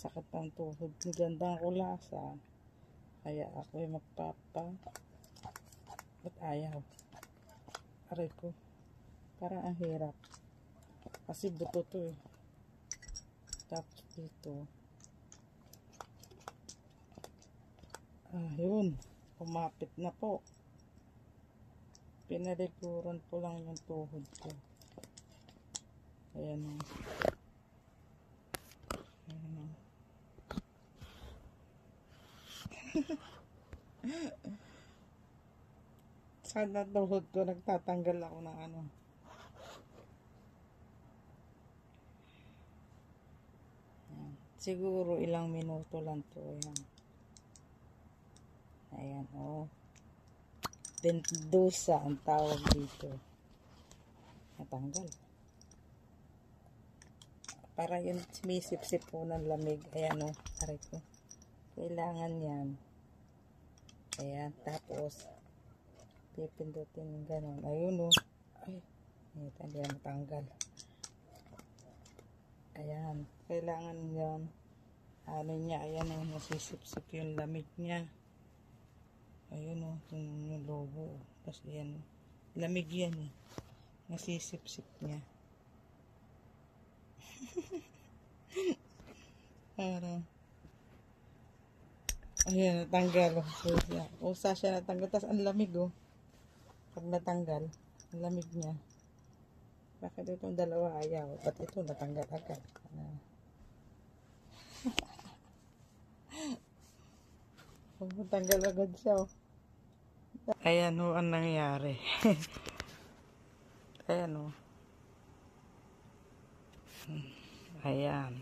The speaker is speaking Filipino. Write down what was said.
sakit ng tuhod. Gandang kulasa. Kaya ako'y magpapa. Ba't ayaw? Aray ko. Parang ang hirap. Kasi buto to eh. Tapos dito. Yun. Kumapit na po. Pinalikuran po lang yung tuhod ko. Ayan o. Ayan o. Sana tuhod ko, nagtatanggal ako ng ano. Ayan. Siguro ilang minuto lang to. Ayan. Ayan o. Dentusa ang tawag dito. Natanggal. Para yung sumisip-sip po ng lamig. Ayan o. Aray ko. Kailangan yan. Ayan. Tapos pipindutin gano'n. Ayun o. Ay. Hindi yan matanggal. Ayan. Kailangan yan. Ano niya. Ayan o. Nasisip-sip yung lamig niya. Ayun o. Yung logo. Tapos ayan o. Lamig yan eh. Nasisip-sip niya. Parang ayan, natanggal. Usa siya natanggal. Tapos ang lamig oh. Pag natanggal, ang lamig niya. Bakit itong dalawa ayaw? Ba't ito natanggal agad? Natanggal agad siya oh. Ayan oh ang nangyari. Ayan oh. Ayan.